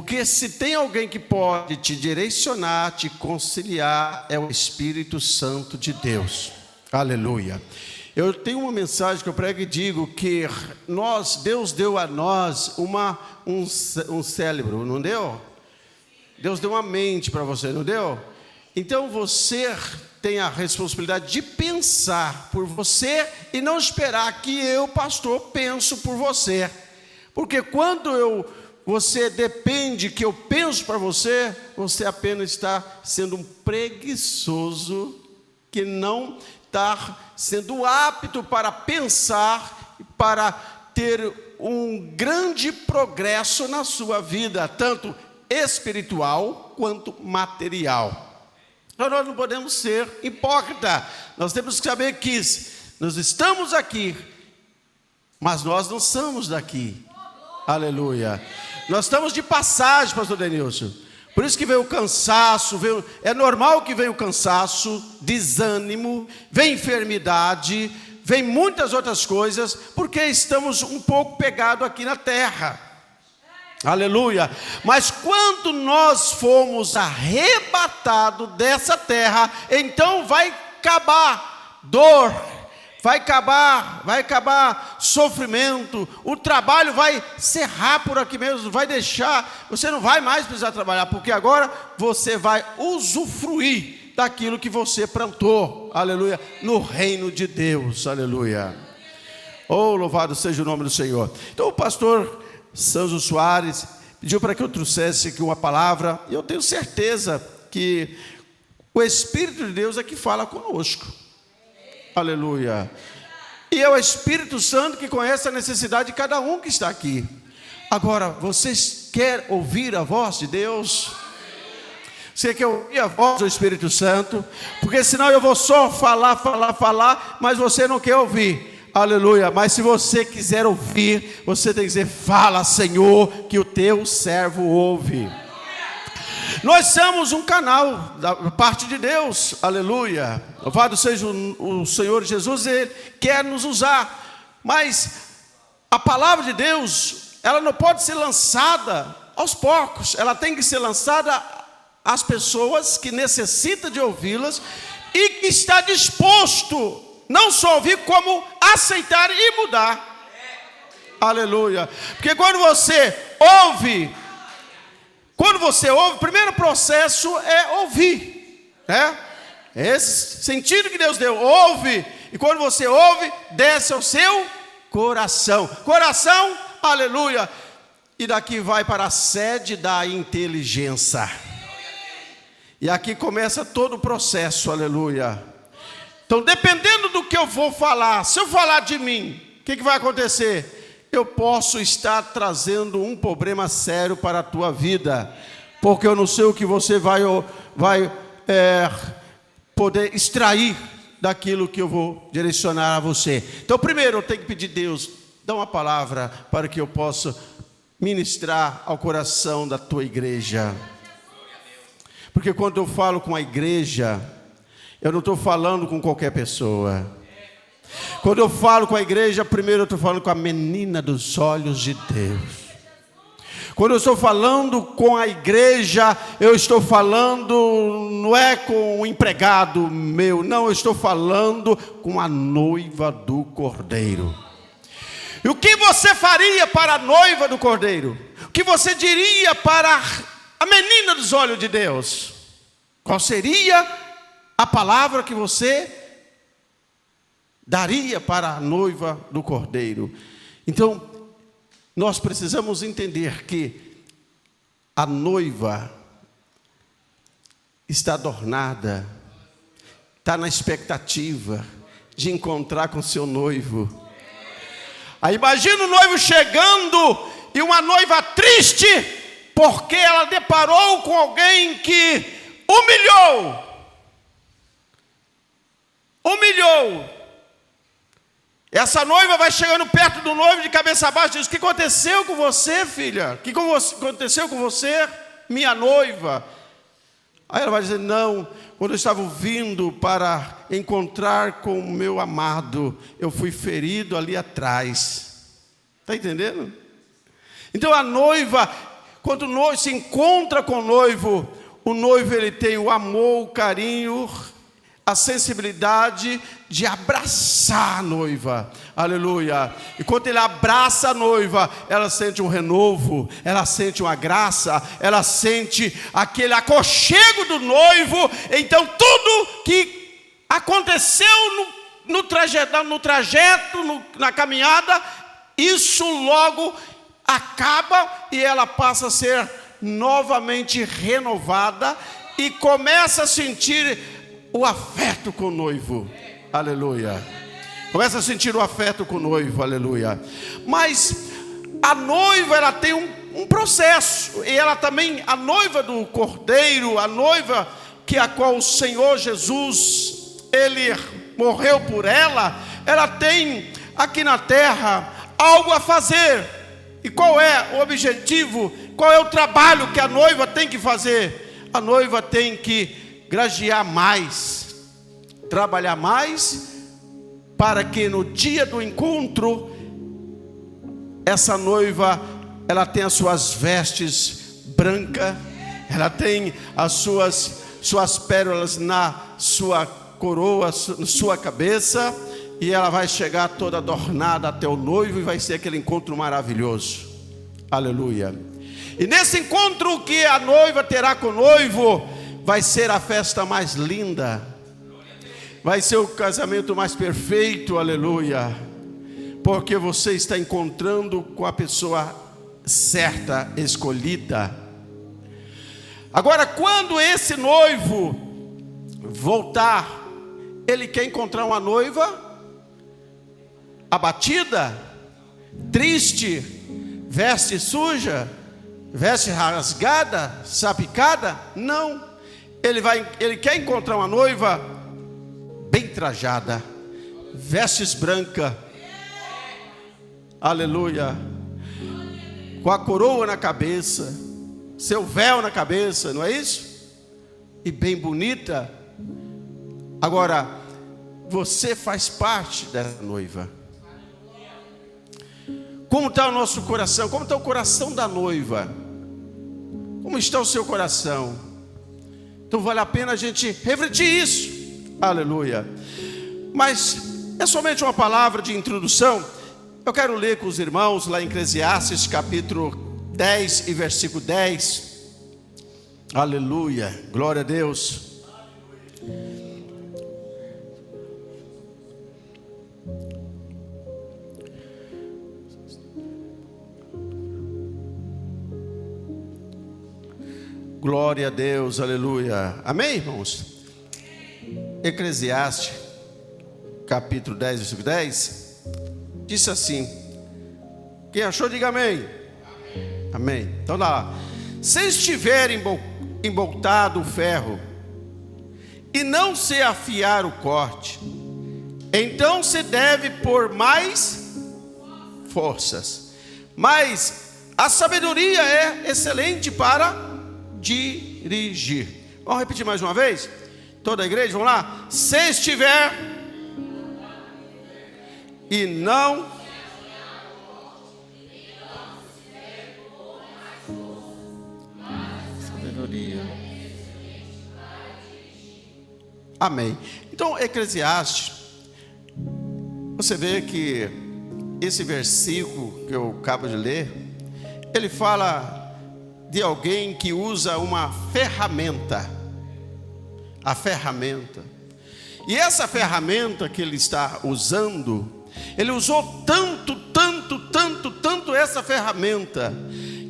Porque se tem alguém que pode te direcionar, te conciliar, é o Espírito Santo de Deus. Aleluia. Eu tenho uma mensagem que eu prego e digo que Deus deu a nós um cérebro, não deu? Deus deu uma mente para você, não deu? Então você tem a responsabilidade de pensar por você e não esperar que eu, pastor, penso por você. Porque quando você depende que eu penso para você, você apenas está sendo um preguiçoso que não está sendo apto para pensar, para ter um grande progresso na sua vida, tanto espiritual quanto material. Então nós não podemos ser hipócritas. Nós temos que saber que nós estamos aqui, mas nós não somos daqui. Aleluia. Nós estamos de passagem, pastor Denilson. Por isso que vem o cansaço, é normal que venha o cansaço, desânimo, vem enfermidade, vem muitas outras coisas, porque estamos um pouco pegados aqui na terra. Aleluia. Mas quando nós formos arrebatados dessa terra, então vai acabar dor, vai acabar sofrimento, o trabalho vai cerrar por aqui mesmo, vai deixar, você não vai mais precisar trabalhar, porque agora você vai usufruir daquilo que você plantou, aleluia, no reino de Deus, aleluia. Oh, louvado seja o nome do Senhor. Então o pastor Sânio Soares pediu para que eu trouxesse aqui uma palavra, e eu tenho certeza que o Espírito de Deus é que fala conosco. Aleluia. E é o Espírito Santo que conhece a necessidade de cada um que está aqui. Agora, vocês querem ouvir a voz de Deus? Você quer ouvir a voz do Espírito Santo? Porque senão eu vou só falar, mas você não quer ouvir. Aleluia. Mas se você quiser ouvir, você tem que dizer: fala, Senhor, que o teu servo ouve. Nós somos um canal da parte de Deus, aleluia. Louvado seja o Senhor Jesus, Ele quer nos usar. Mas a palavra de Deus, ela não pode ser lançada aos porcos, ela tem que ser lançada às pessoas que necessitam de ouvi-las e que está disposto não só ouvir, como aceitar e mudar. Aleluia. Porque quando você ouve, o primeiro processo é ouvir, né? Esse sentido que Deus deu, ouve. E quando você ouve, desce ao seu coração. Coração, aleluia. E daqui vai para a sede da inteligência. E aqui começa todo o processo, aleluia. Então, dependendo do que eu vou falar, se eu falar de mim, o que vai acontecer? Eu posso estar trazendo um problema sério para a tua vida, porque eu não sei o que você vai poder extrair daquilo que eu vou direcionar a você. Então, primeiro eu tenho que pedir a Deus, dá uma palavra para que eu possa ministrar ao coração da tua igreja. Porque quando eu falo com a igreja, eu não estou falando com qualquer pessoa. Quando eu falo com a igreja, primeiro eu estou falando com a menina dos olhos de Deus. Quando eu estou falando com a igreja, eu estou falando, não é com um empregado meu, não, eu estou falando com a noiva do Cordeiro. E o que você faria para a noiva do Cordeiro? O que você diria para a menina dos olhos de Deus? Qual seria a palavra que você daria para a noiva do Cordeiro? Então, nós precisamos entender que a noiva está adornada, está na expectativa de encontrar com seu noivo. Aí imagina o noivo chegando e uma noiva triste, porque ela deparou com alguém que humilhou. Essa noiva vai chegando perto do noivo de cabeça baixa e diz: o que aconteceu com você, filha? O que aconteceu com você, minha noiva? Aí ela vai dizer: não, quando eu estava vindo para encontrar com o meu amado, eu fui ferido ali atrás. Está entendendo? Então a noiva, quando o noivo se encontra com o noivo ele tem o amor, o carinho, a sensibilidade de abraçar a noiva, aleluia. E quando ele abraça a noiva, ela sente um renovo, ela sente uma graça, ela sente aquele aconchego do noivo. Então tudo que aconteceu no trajeto, na caminhada, isso logo acaba e ela passa a ser novamente renovada e começa a sentir o afeto com o noivo, aleluia. Começa a sentir o afeto com o noivo, aleluia. Mas a noiva, ela tem um processo, e ela também, a noiva do Cordeiro, a noiva a qual o Senhor Jesus, ele morreu por ela tem aqui na terra algo a fazer. E qual é o objetivo? Qual é o trabalho que a noiva tem que fazer? A noiva tem que grajear mais, trabalhar mais, para que no dia do encontro, essa noiva, ela tem as suas vestes brancas, ela tem as suas pérolas na sua coroa, na sua cabeça, e ela vai chegar toda adornada até o noivo, e vai ser aquele encontro maravilhoso, aleluia. E nesse encontro que a noiva terá com o noivo, vai ser a festa mais linda, vai ser o casamento mais perfeito, aleluia, porque você está encontrando com a pessoa certa, escolhida. Agora, quando esse noivo voltar, ele quer encontrar uma noiva abatida, triste, veste suja, veste rasgada, sapicada? Não. Ele quer encontrar uma noiva bem trajada, vestes brancas, aleluia, com a coroa na cabeça, seu véu na cabeça, não é isso? E bem bonita. Agora, você faz parte dessa noiva. Como está o nosso coração? Como está o coração da noiva? Como está o seu coração? Então vale a pena a gente refletir isso, aleluia. Mas é somente uma palavra de introdução. Eu quero ler com os irmãos lá em Eclesiastes capítulo 10 e versículo 10, aleluia, glória a Deus. Glória a Deus, aleluia. Amém, irmãos? Eclesiastes, capítulo 10, versículo 10, disse assim: quem achou, diga amém. Amém. Então lá: se estiver emboltado o ferro, e não se afiar o corte, então se deve pôr mais forças. Mas a sabedoria é excelente para dirigir. Vamos repetir mais uma vez? Toda a igreja, vamos lá? Se estiver e não sabedoria. Amém. Então, Eclesiastes, você vê que esse versículo que eu acabo de ler, ele fala de alguém que usa uma ferramenta, a ferramenta. E essa ferramenta que ele está usando, ele usou tanto essa ferramenta,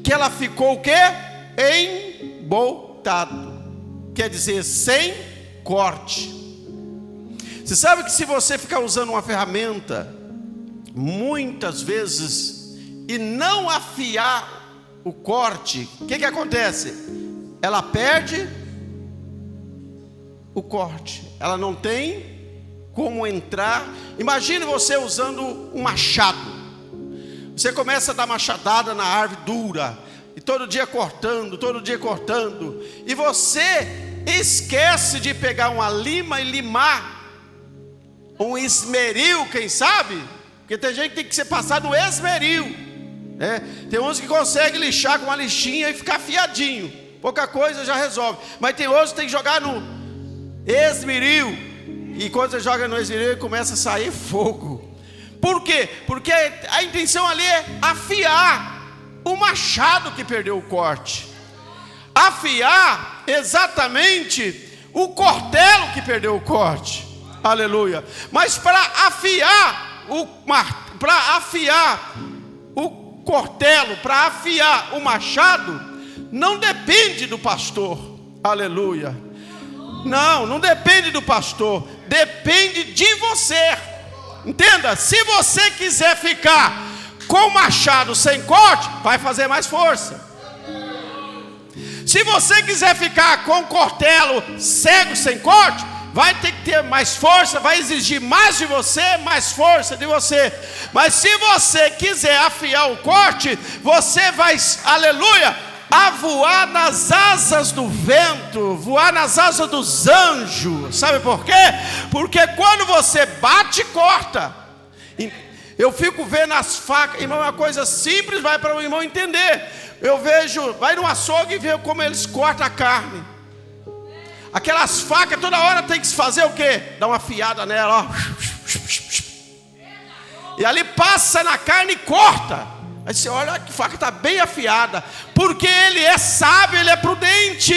que ela ficou o quê? Emboltado. Quer dizer, sem corte. Você sabe que se você ficar usando uma ferramenta muitas vezes e não afiar o corte, o que acontece? Ela perde o corte, ela não tem como entrar. Imagine você usando um machado. Você começa a dar machadada na árvore dura, e todo dia cortando, e você esquece de pegar uma lima e limar, um esmeril, quem sabe? Porque tem gente que tem que ser passado no esmeril. Tem uns que conseguem lixar com uma lixinha e ficar afiadinho. Pouca coisa já resolve. Mas tem outros que tem que jogar no esmeril. E quando você joga no esmeril, começa a sair fogo. Por quê? Porque a intenção ali é afiar o machado que perdeu o corte. Afiar exatamente o cortelo que perdeu o corte. Aleluia. Mas para afiar o cortelo, para afiar o machado, não depende do pastor. Aleluia. Não depende do pastor, depende de você. Entenda, se você quiser ficar com o machado sem corte, vai fazer mais força. Se você quiser ficar com o cortelo cego sem corte, vai ter que ter mais força, vai exigir mais de você, mais força de você. Mas se você quiser afiar o corte, você vai, aleluia, a voar nas asas do vento, voar nas asas dos anjos. Sabe por quê? Porque quando você bate, corta. Eu fico vendo as facas, irmão, é uma coisa simples, vai para o irmão entender. Eu vejo, vai no açougue e vê como eles cortam a carne. Aquelas facas toda hora tem que se fazer o quê? Dar uma afiada nela, ó. E ali passa na carne e corta. Aí você olha, que faca está bem afiada. Porque ele é sábio, ele é prudente.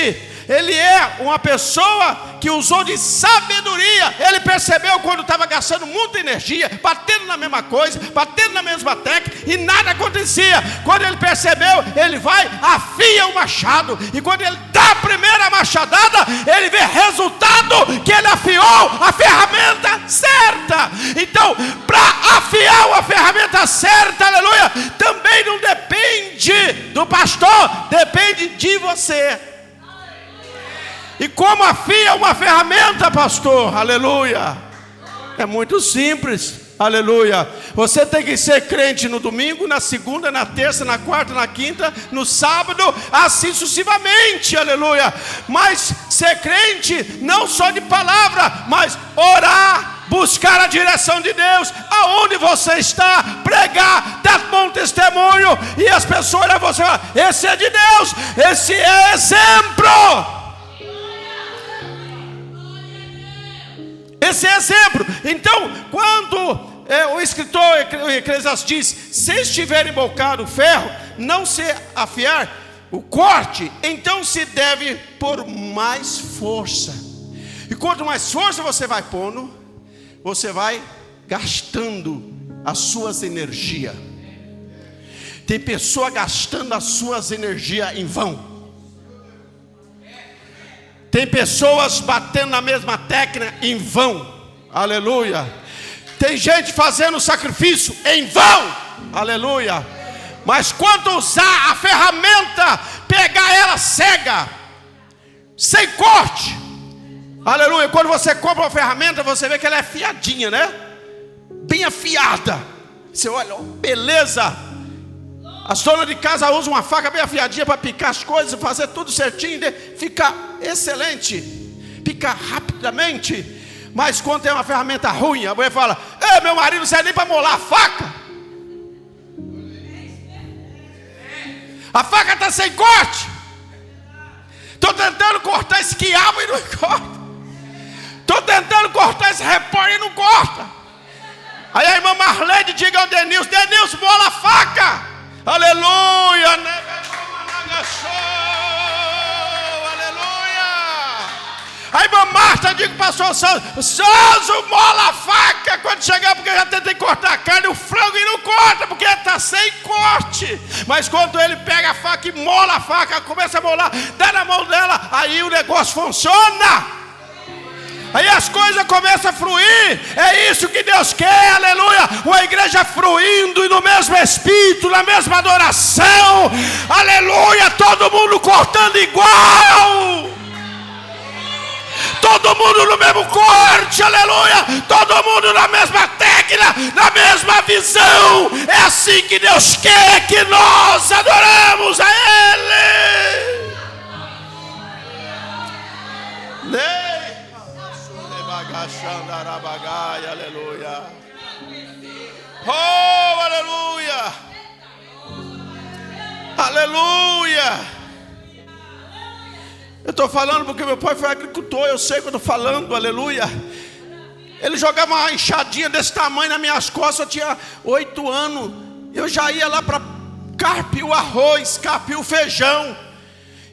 Ele é uma pessoa que usou de sabedoria. Ele percebeu quando estava gastando muita energia, batendo na mesma coisa, batendo na mesma técnica, e nada acontecia. Quando ele percebeu, ele vai, afia o machado. E quando ele dá a primeira machadada, ele vê resultado, que ele afiou a ferramenta certa. Então, para afiar a ferramenta certa, aleluia, também não depende do pastor, depende de você. E como afia uma ferramenta, pastor? Aleluia. É muito simples. Aleluia. Você tem que ser crente no domingo, na segunda, na terça, na quarta, na quinta, no sábado, assim sucessivamente. Aleluia. Mas ser crente não só de palavra, mas orar, buscar a direção de Deus, aonde você está, pregar, dar bom testemunho, e as pessoas olham você e falam, esse é de Deus, esse é exemplo. Esse é exemplo. Então, quando o escritor Eclesiastes diz, se estiver embocado o ferro, não se afiar o corte, então se deve pôr mais força. E quanto mais força você vai pondo, você vai gastando as suas energias. Tem pessoa gastando as suas energias em vão. Tem pessoas batendo na mesma técnica em vão. Aleluia. Tem gente fazendo sacrifício em vão. Aleluia. Mas quando usar a ferramenta, pegar ela cega, sem corte, aleluia. Quando você compra uma ferramenta, você vê que ela é afiadinha, né? Bem afiada. Você olha, oh, beleza. As donas de casa usam uma faca bem afiadinha para picar as coisas, fazer tudo certinho, fica excelente, pica rapidamente. Mas quando tem uma ferramenta ruim, a mulher fala, meu marido não serve nem para molar a faca. A faca está sem corte. Estou tentando cortar esse quiabo e não corta. Estou tentando cortar esse repolho e não corta. Aí a irmã Marlene diga ao Denilson, Denilson, mola a faca. Aleluia, aleluia. A irmã Marta diga para o pastor Sanzo, mola a faca quando chegar, porque eu já tentei cortar a carne, o frango, e não corta, porque está sem corte. Mas quando ele pega a faca e mola a faca, começa a molar, dá na mão dela, aí o negócio funciona. Aí as coisas começam a fluir. É isso que Deus quer, aleluia. Uma igreja fluindo e no mesmo espírito, na mesma adoração, aleluia. Todo mundo cortando igual, todo mundo no mesmo corte, aleluia. Todo mundo na mesma técnica, na mesma visão. É assim que Deus quer que nós adoremos a Ele. Aleluia. Oh, aleluia. Aleluia. Eu estou falando porque meu pai foi agricultor, eu sei o que eu estou falando, aleluia. Ele jogava uma enxadinha desse tamanho nas minhas costas, eu tinha 8 anos. Eu já ia lá para carpir o arroz, carpir o feijão.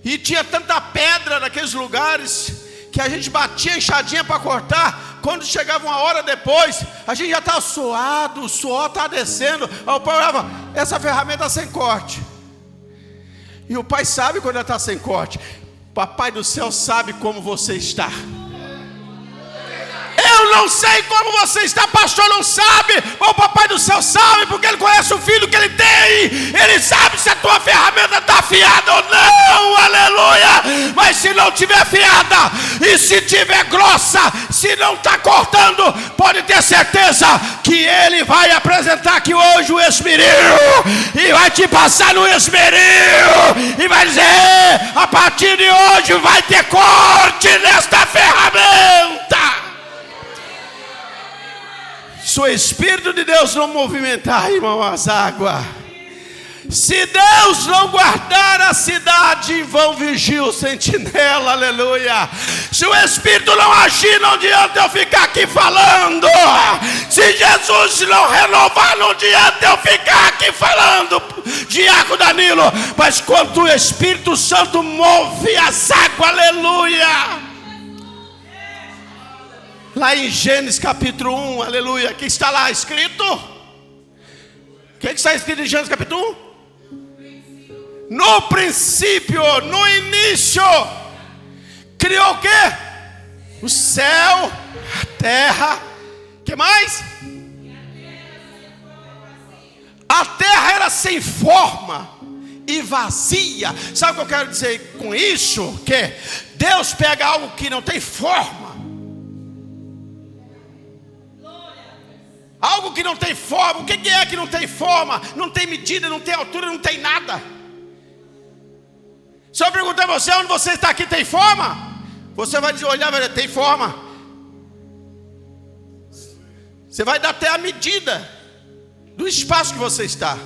E tinha tanta pedra naqueles lugares que a gente batia a enxadinha para cortar. Quando chegava uma hora depois, a gente já estava suado, o suor estava descendo. Aí o pai olhava, essa ferramenta sem corte. E o pai sabe quando ela está sem corte. Papai do céu sabe como você está. Eu não sei como você está, pastor não sabe. Mas o papai do céu sabe, porque ele conhece o filho que ele tem. Ele sabe se a tua ferramenta está afiada ou não, aleluia. Mas se não tiver afiada, e se tiver grossa, se não está cortando, pode ter certeza que ele vai apresentar aqui hoje o esmeril, e vai te passar no esmeril, e vai dizer, a partir de hoje vai ter corte nesta ferramenta. Se o Espírito de Deus não movimentar, irmão, as águas, se Deus não guardar a cidade, em vão vigia o sentinela, aleluia. Se o Espírito não agir, não adianta eu ficar aqui falando. Se Jesus não renovar, não adianta eu ficar aqui falando, Diácono Danilo. Mas quando o Espírito Santo move as águas, aleluia. Lá em Gênesis capítulo 1, aleluia, que está lá escrito? O que está escrito em Gênesis capítulo 1? No princípio, no início, criou o quê? O céu, a terra, o que mais? A terra era sem forma e vazia. Sabe o que eu quero dizer com isso? Que Deus pega algo que não tem forma, algo que não tem forma. O que é que não tem forma? Não tem medida, não tem altura, não tem nada. Se eu perguntar a você onde você está aqui, tem forma? Você vai dizer, olhar, vai dizer, tem forma. Você vai dar até a medida do espaço que você está.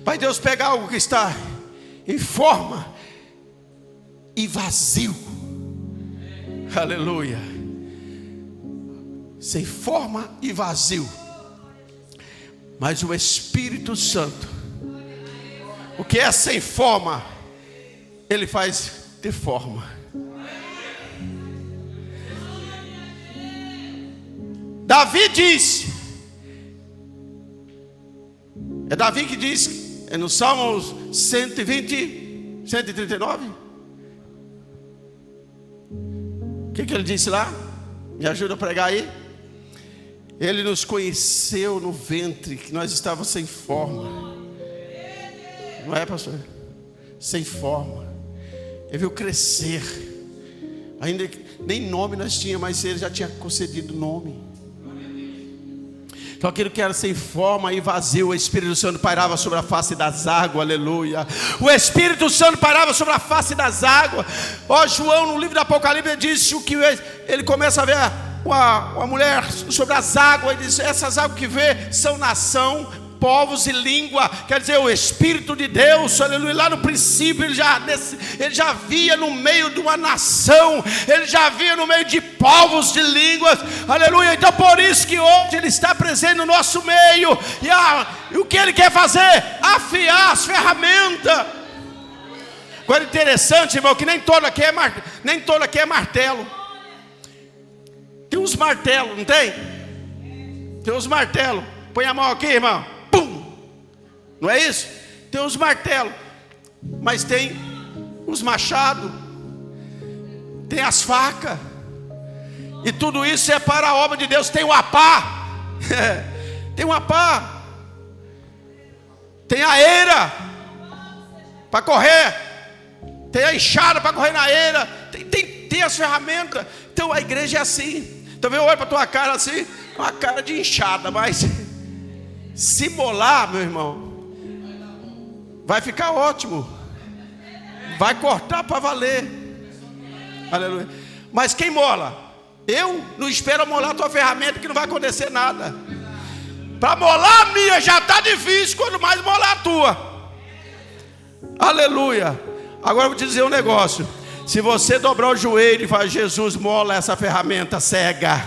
Mas Deus pega algo que está em forma e vazio. Aleluia. Sem forma e vazio. Mas o Espírito Santo, o que é sem forma, ele faz ter forma. Davi diz, é Davi que diz, é no Salmos 120, 139. O que ele disse lá? Me ajuda a pregar aí. Ele nos conheceu no ventre, que nós estávamos sem forma. Não é, pastor? Sem forma. Ele viu crescer. Ainda nem nome nós tínhamos, mas ele já tinha concedido nome. Então aquilo que era sem forma e vazio, o Espírito Santo pairava sobre a face das águas, aleluia. O Espírito Santo pairava sobre a face das águas. Ó, João, no livro do Apocalipse, ele disse que ele começa a ver uma mulher sobre as águas, e diz, essas águas que vê são nação, povos e língua. Quer dizer, o Espírito de Deus, aleluia. Lá no princípio ele já via no meio de uma nação, ele já via no meio de povos, de línguas, aleluia. Então por isso que hoje ele está presente no nosso meio. E o que ele quer fazer? Afiar as ferramentas. Agora interessante, irmão, que nem todo aqui é martelo. Tem uns martelos, não tem? Tem uns martelos. Põe a mão aqui, irmão. Pum! Não é isso? Tem uns martelos. Mas tem os machados. Tem as facas. E tudo isso é para a obra de Deus. Tem o apá. Tem o apá. Tem a eira para correr. Tem a enxada para correr na eira. Tem as ferramentas. Então a igreja é assim. Então eu olho para a tua cara assim, uma cara de enxada, mas se molar, meu irmão, vai ficar ótimo. Vai cortar para valer. Aleluia. Mas quem mola? Eu não espero molar a tua ferramenta, que não vai acontecer nada. Para molar a minha já está difícil, quando mais molar a tua. Aleluia. Agora eu vou te dizer um negócio. Se você dobrar o joelho e falar: Jesus, mola essa ferramenta cega.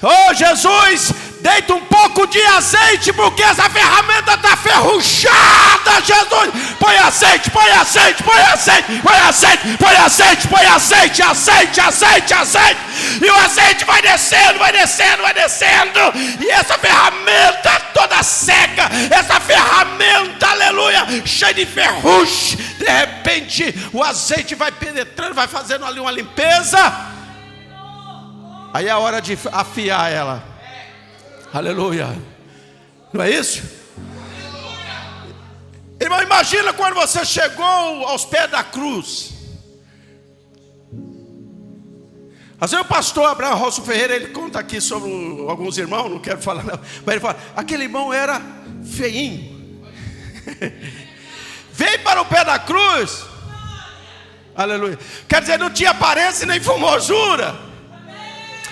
Oh Jesus, deita um pouco de azeite, porque essa ferramenta está ferrujada. Jesus, põe azeite, põe azeite, põe azeite, põe azeite, põe azeite, põe azeite, azeite, azeite, azeite. E o azeite vai descendo, vai descendo, vai descendo. E essa ferramenta toda cega, essa ferramenta, aleluia, cheia de ferrugem, de repente o azeite vai penetrando, vai fazendo ali uma limpeza. Aí é a hora de afiar ela. Aleluia. Não é isso? Irmão, imagina quando você chegou aos pés da cruz. Às vezes o pastor Abraão Rosso Ferreira, ele conta aqui sobre alguns irmãos, não quero falar não, mas ele fala: aquele irmão era feinho. Veio para o pé da cruz. Aleluia. Quer dizer, não tinha aparência nem formosura.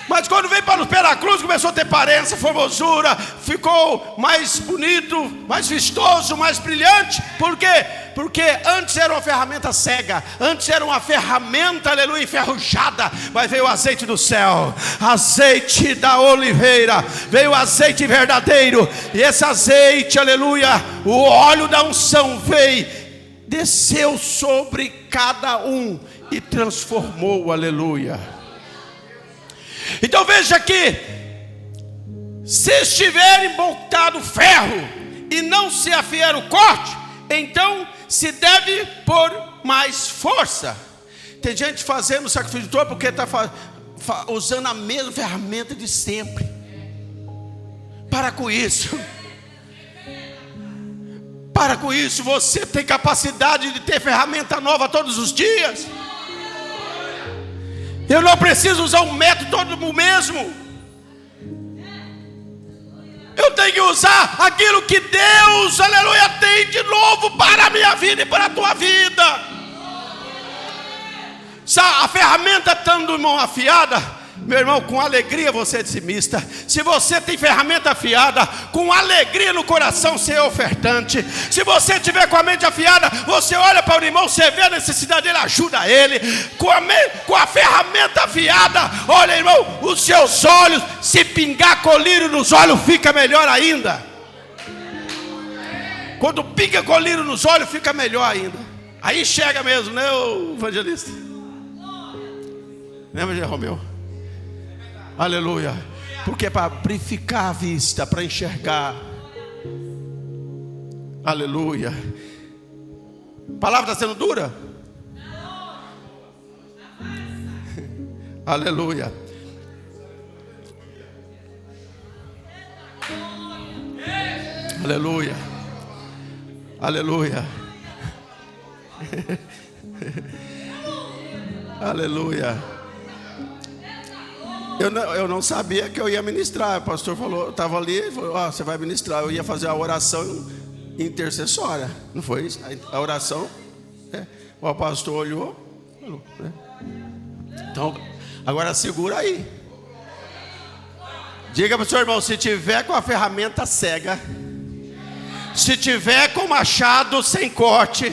Mas quando veio para o pé da cruz, começou a ter aparência, formosura, ficou mais bonito, mais vistoso, mais brilhante. Por quê? Porque antes era uma ferramenta cega, antes era uma ferramenta, aleluia, enferrujada. Mas veio o azeite do céu, azeite da oliveira, veio o azeite verdadeiro. E esse azeite, aleluia, o óleo da unção veio, desceu sobre cada um e transformou, aleluia. Então veja que, se estiver embotado ferro e não se afiar o corte, então se deve pôr mais força. Tem gente fazendo sacrifício de touro porque está usando a mesma ferramenta de sempre. Para com isso. Para com isso. Você tem capacidade de ter ferramenta nova todos os dias. Eu não preciso usar um método todo o mesmo. Eu tenho que usar aquilo que Deus, aleluia, tem de novo para a minha vida e para a tua vida. A ferramenta estando mão afiada, meu irmão, com alegria você é dizimista. Se você tem ferramenta afiada, com alegria no coração você é ofertante. Se você tiver com a mente afiada, você olha para o irmão, você vê a necessidade dele, ajuda ele. Com a ferramenta afiada, olha irmão, os seus olhos, se pingar colírio nos olhos, fica melhor ainda. Quando pinga colírio nos olhos, fica melhor ainda. Aí chega mesmo, né, o evangelista? Lembra de Romeu? Aleluia. Porque é para amplificar a vista, para enxergar. Aleluia. A palavra está sendo dura? Aleluia. Aleluia. Aleluia. Aleluia. Eu não sabia que eu ia ministrar. O pastor falou, estava ali, falou: você vai ministrar. Eu ia fazer a oração intercessória. Não foi isso? A oração. O pastor olhou, falou, né? Então, agora segura aí. Diga para o seu irmão: se tiver com a ferramenta cega, se tiver com machado sem corte,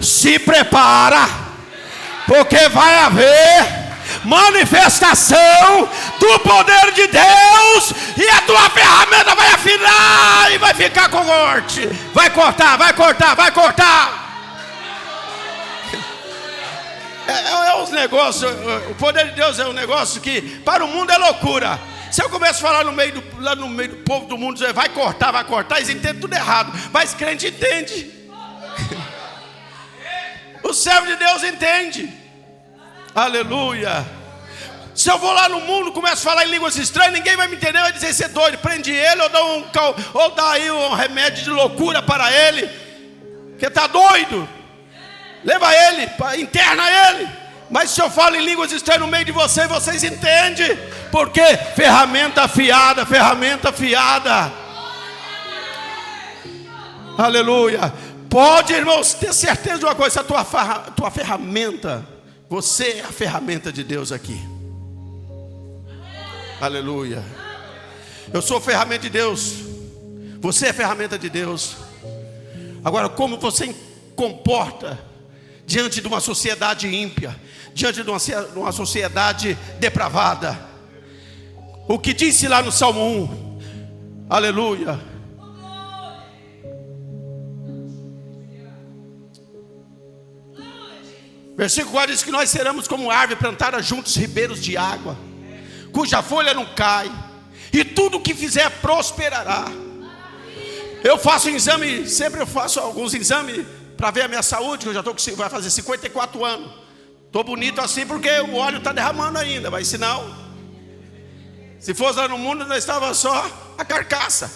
se prepara, porque vai haver manifestação do poder de Deus, e a tua ferramenta vai afinar e vai ficar com corte. Vai cortar, vai cortar, vai cortar. É uns negócios. O poder de Deus é um negócio que para o mundo é loucura. Se eu começo a falar lá no meio do povo do mundo, dizer vai cortar, eles entendem tudo errado. Mas crente entende. O servo de Deus entende. Aleluia. Se eu vou lá no mundo, começo a falar em línguas estranhas, ninguém vai me entender, vai dizer: você é doido, prende ele, ou dá aí um remédio de loucura para ele, que está doido, leva ele, interna ele. Mas se eu falo em línguas estranhas no meio de vocês entendem, porque ferramenta afiada, ferramenta afiada. Aleluia. Pode, irmãos, ter certeza de uma coisa: a tua ferramenta, você é a ferramenta de Deus aqui. Aleluia. Eu sou ferramenta de Deus. Você é ferramenta de Deus. Agora, como você comporta diante de uma sociedade ímpia, diante de uma sociedade depravada. O que disse lá no Salmo 1, aleluia. Versículo 4 diz que nós seremos como árvore plantada junto aos ribeiros de água, cuja folha não cai, e tudo o que fizer prosperará. Eu faço um exame, sempre eu faço alguns exames para ver a minha saúde, que eu já vai fazer 54 anos. Estou bonito assim porque o óleo está derramando ainda, mas se não, se fosse lá no mundo, nós estava só a carcaça.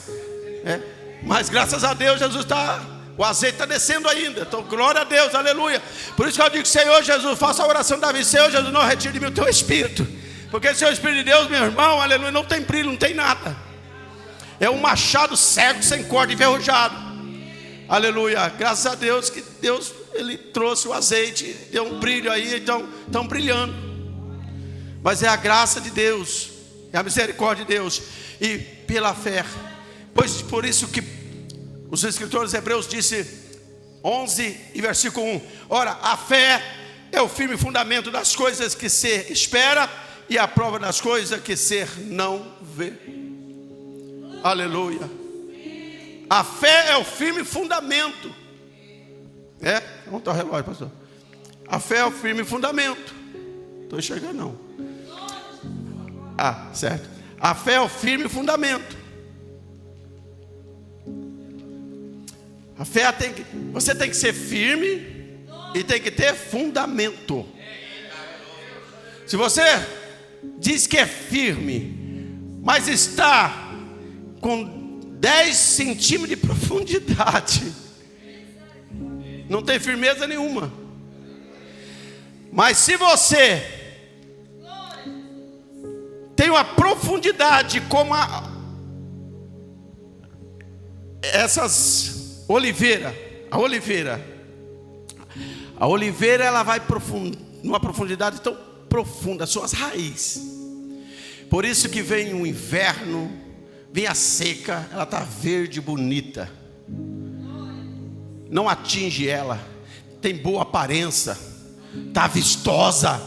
Mas graças a Deus, Jesus está, o azeite está descendo ainda. Então, glória a Deus, aleluia. Por isso que eu digo, Senhor Jesus, faça a oração da vida. Senhor Jesus, não retire de mim o teu Espírito. Porque o seu Espírito de Deus, meu irmão, aleluia, não tem brilho, não tem nada. É um machado cego, sem corda, enferrujado. Aleluia, graças a Deus que Deus, Ele trouxe o azeite, deu um brilho aí, então estão brilhando. Mas é a graça de Deus, é a misericórdia de Deus, e pela fé. Pois por isso que os escritores hebreus disse 11 e versículo 1: ora, a fé é o firme fundamento das coisas que se espera, e a prova das coisas que se não vê. Aleluia. A fé é o firme fundamento. Vamos botar o relógio, pastor. A fé é o firme fundamento. Estou enxergando não. Certo. A fé é o firme fundamento. A fé você tem que ser firme e tem que ter fundamento. Se você diz que é firme, mas está com 10 centímetros de profundidade, não tem firmeza nenhuma. Mas se você tem uma profundidade como essas oliveiras, a oliveira ela vai numa profundidade tão profunda, suas raízes. Por isso que vem o inverno, vem a seca, ela está verde, bonita, não atinge ela, tem boa aparência, está vistosa,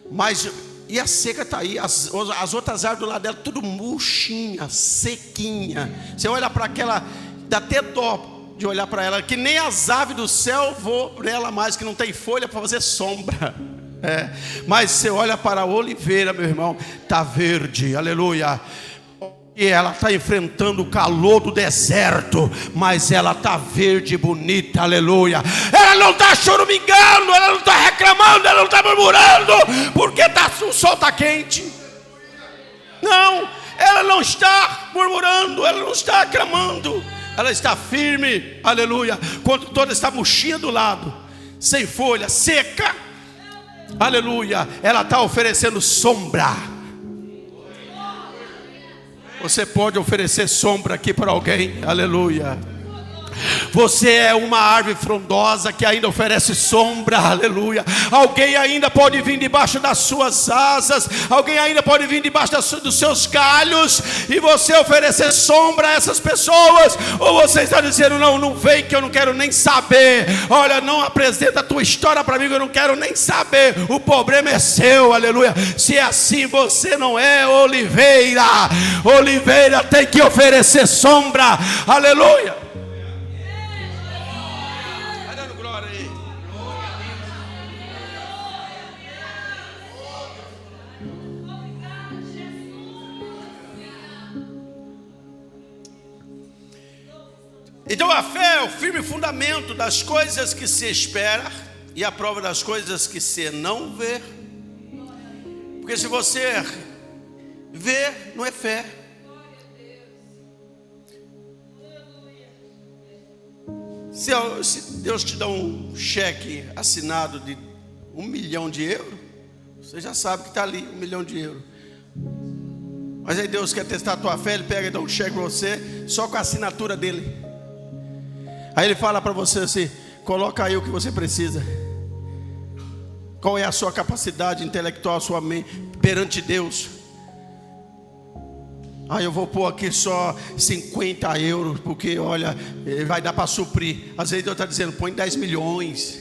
mas e a seca está aí, as outras árvores do lado dela, tudo murchinha, sequinha. Você olha para aquela, dá até dó de olhar para ela, que nem as aves do céu voam por ela mais, que não tem folha para fazer sombra. Mas você olha para a oliveira, meu irmão, está verde, aleluia. E ela está enfrentando o calor do deserto, mas ela está verde e bonita, aleluia. Ela não está choramingando, ela não está reclamando, ela não está murmurando, porque o sol está quente. Não, ela não está murmurando, ela não está clamando, ela está firme, aleluia. Quando toda essa murchinha do lado, sem folha, seca, aleluia, ela está oferecendo sombra. Você pode oferecer sombra aqui para alguém, aleluia. Você é uma árvore frondosa que ainda oferece sombra, aleluia. Alguém ainda pode vir debaixo das suas asas, alguém ainda pode vir debaixo dos seus galhos, e você oferecer sombra a essas pessoas. Ou você está dizendo, não vem que eu não quero nem saber. Olha, não apresenta a tua história para mim que eu não quero nem saber. O problema é seu, aleluia. Se é assim, você não é oliveira. Oliveira tem que oferecer sombra, aleluia. Então a fé é o firme fundamento das coisas que se espera e a prova das coisas que se não vê. Porque se você vê, não é fé. Se Deus te dá um cheque assinado de 1 milhão de euros, você já sabe que está ali 1 milhão de euros. Mas aí Deus quer testar a tua fé, Ele pega e dá um cheque para você, só com a assinatura dele. Aí Ele fala para você assim, coloca aí o que você precisa. Qual é a sua capacidade intelectual, a sua mente perante Deus? Eu vou pôr aqui só 50 euros, porque olha, vai dar para suprir. Às vezes Deus está dizendo, põe 10 milhões,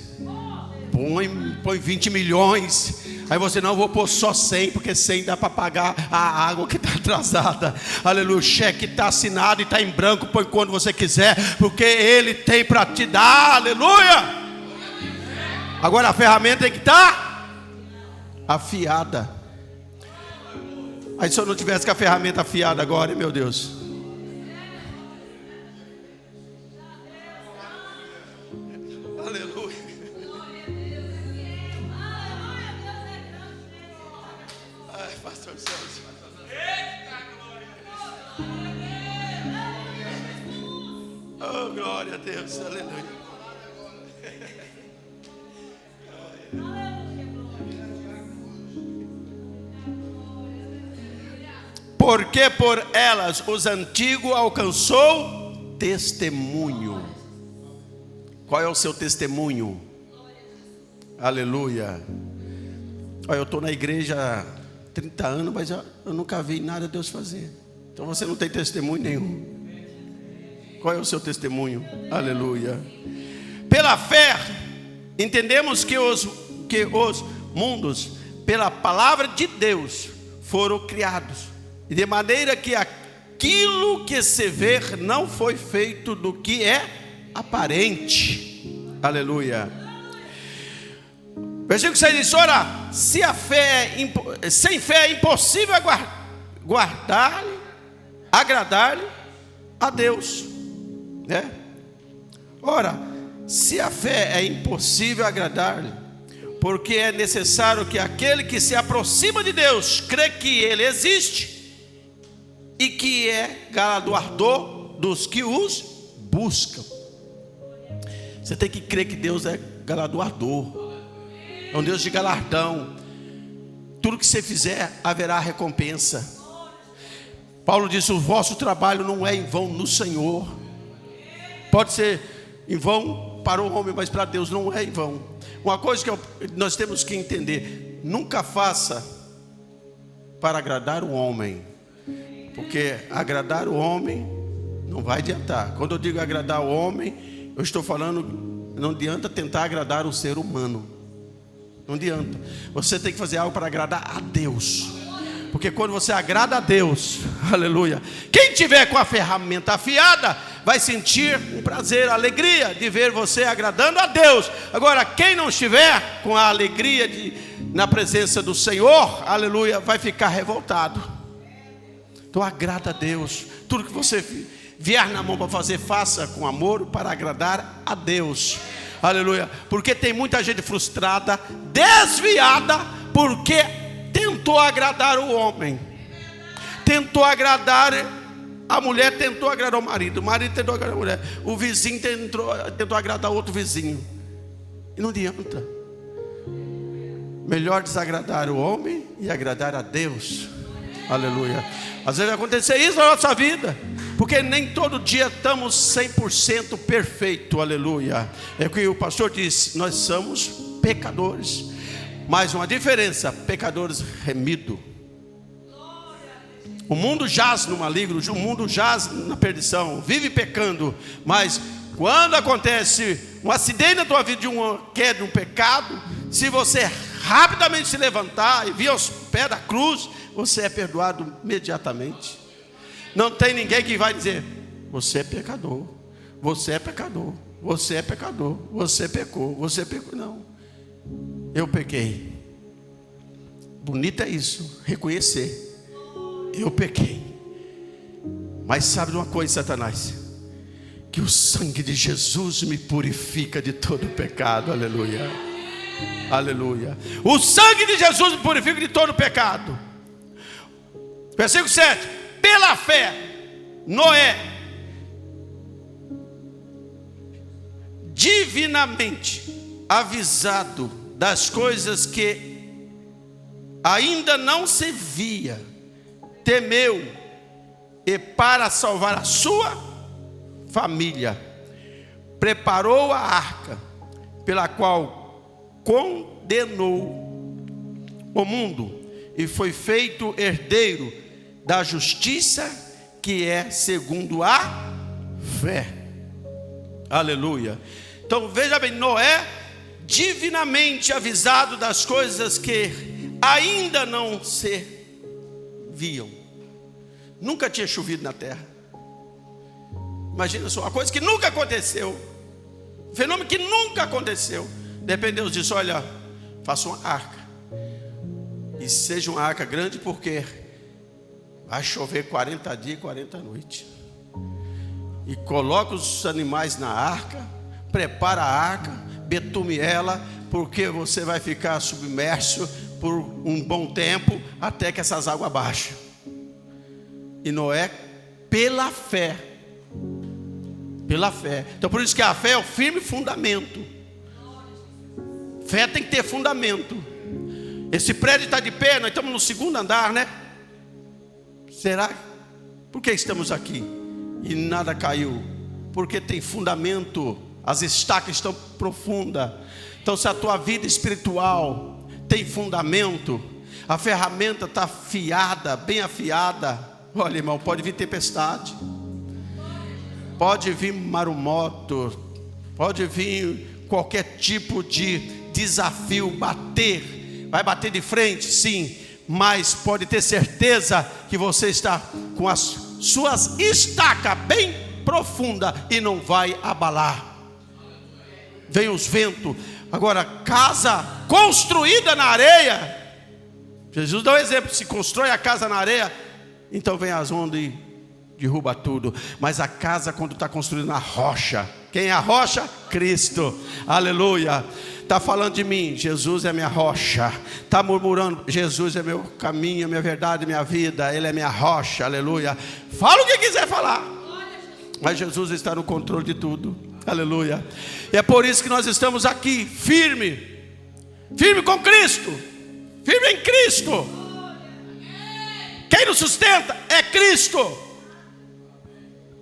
põe 20 milhões. Aí você, não, vou pôr só 100, porque 100 dá para pagar a água que está atrasada. Aleluia, o cheque está assinado e está em branco, põe quando você quiser, porque Ele tem para te dar, aleluia. Agora a ferramenta tem que estar afiada. Aí se eu não tivesse com a ferramenta afiada agora, meu Deus. Aleluia. Ai, pastor Celso. Oh, glória a Deus, aleluia. Porque por elas os antigos alcançou testemunho. Qual é o seu testemunho? Aleluia. Eu estou na igreja há 30 anos, mas eu nunca vi nada de Deus fazer. Então você não tem testemunho nenhum. Qual é o seu testemunho? Aleluia. Pela fé, entendemos que os mundos, pela palavra de Deus, foram criados. E de maneira que aquilo que se vê não foi feito do que é aparente. Aleluia. Versículo 6 diz: ora, se a fé sem fé é impossível agradar-lhe a Deus, né? Ora, se a fé é impossível agradar-lhe, porque é necessário que aquele que se aproxima de Deus crê que Ele existe e que é galardoador dos que os buscam. Você tem que crer que Deus é galardoador, é um Deus de galardão. Tudo que você fizer haverá recompensa. Paulo disse: o vosso trabalho não é em vão no Senhor. Pode ser em vão para o homem, mas para Deus não é em vão. Uma coisa que nós temos que entender: nunca faça para agradar o homem, porque agradar o homem não vai adiantar. Quando eu digo agradar o homem, eu estou falando, não adianta tentar agradar o ser humano. Não adianta. Você tem que fazer algo para agradar a Deus. Porque quando você agrada a Deus, aleluia, quem tiver com a ferramenta afiada vai sentir um prazer, alegria de ver você agradando a Deus. Agora, quem não estiver com a alegria na presença do Senhor, aleluia, vai ficar revoltado. Então agrada a Deus. Tudo que você vier na mão para fazer, faça com amor para agradar a Deus. Aleluia. Porque tem muita gente frustrada, desviada, porque tentou agradar o homem, tentou agradar a mulher, tentou agradar o marido tentou agradar a mulher, o vizinho tentou agradar outro vizinho, e não adianta. Melhor desagradar o homem e agradar a Deus. Aleluia. Às vezes vai acontecer isso na nossa vida, porque nem todo dia estamos 100% perfeito. Aleluia. É o que o pastor disse: nós somos pecadores, mas uma diferença: pecadores remidos. O mundo jaz no maligno, o mundo jaz na perdição, vive pecando. Mas quando acontece um acidente na tua vida, de uma queda, de um pecado, se você rapidamente se levantar e vir aos pés da cruz, você é perdoado imediatamente. Não tem ninguém que vai dizer: você é pecador, você é pecador, você é pecador, você pecou, você pecou. Não, eu pequei. Bonito é isso, reconhecer: eu pequei. Mas sabe de uma coisa, Satanás? Que o sangue de Jesus me purifica de todo pecado. Aleluia. Aleluia. O sangue de Jesus me purifica de todo pecado. Versículo 7. Pela fé, Noé, divinamente avisado das coisas que ainda não se via, temeu, e para salvar a sua família, preparou a arca, pela qual condenou o mundo, e foi feito herdeiro da justiça que é segundo a fé. Aleluia. Então veja bem, Noé, divinamente avisado das coisas que ainda não se viam. Nunca tinha chovido na terra. Imagina só, uma coisa que nunca aconteceu, um fenômeno que nunca aconteceu. De repente Deus disse: olha, faça uma arca, e seja uma arca grande, porque vai chover 40 dias e 40 noites. E coloca os animais na arca, prepara a arca, betume ela, porque você vai ficar submerso por um bom tempo, até que essas águas baixem. E Noé, pela fé, então por isso que a fé é o firme fundamento. Fé tem que ter fundamento. Esse prédio está de pé, nós estamos no segundo andar, né? Será? Por que estamos aqui e nada caiu? Porque tem fundamento, as estacas estão profundas. Então se a tua vida espiritual tem fundamento, a ferramenta está afiada, bem afiada. Olha, irmão, pode vir tempestade, pode vir maremoto, pode vir qualquer tipo de desafio, vai bater de frente, sim, mas pode ter certeza que você está com as suas estacas bem profundas e não vai abalar. Vem os ventos. Agora, casa construída na areia, Jesus dá um exemplo: se constrói a casa na areia, então vem as ondas e derruba tudo. Mas a casa, quando está construída na rocha, quem é a rocha? Cristo. Aleluia. Está falando de mim, Jesus é minha rocha. Está murmurando, Jesus é meu caminho, minha verdade, minha vida, Ele é minha rocha. Aleluia. Fala o que quiser falar, mas Jesus está no controle de tudo. Aleluia. E é por isso que nós estamos aqui, firme com Cristo, firme em Cristo. Quem nos sustenta é Cristo,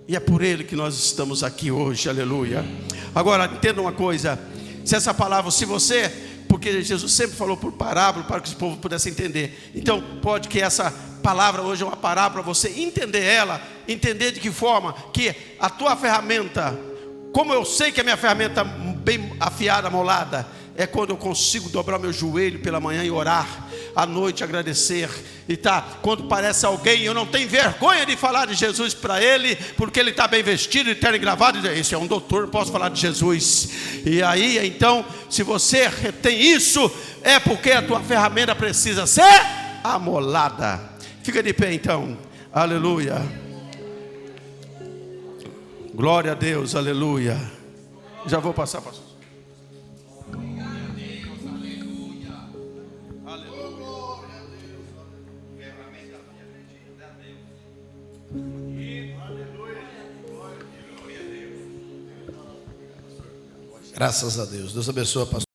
e é por Ele que nós estamos aqui hoje. Aleluia. Agora entenda uma coisa: se essa palavra, se você, porque Jesus sempre falou por parábola para que o povo pudesse entender, então pode que essa palavra hoje é uma parábola, você entender ela, entender de que forma que a tua ferramenta, como eu sei que a minha ferramenta bem afiada, molada, é quando eu consigo dobrar meu joelho pela manhã e orar, à noite agradecer, e quando parece alguém, eu não tenho vergonha de falar de Jesus para ele, porque ele está bem vestido, terno e gravado, e esse é um doutor, posso falar de Jesus. E aí então, se você retém isso, é porque a tua ferramenta precisa ser amolada. Fica de pé então. Aleluia. Glória a Deus, aleluia. Já vou passar, pastor. Graças a Deus. Deus abençoe, pastor.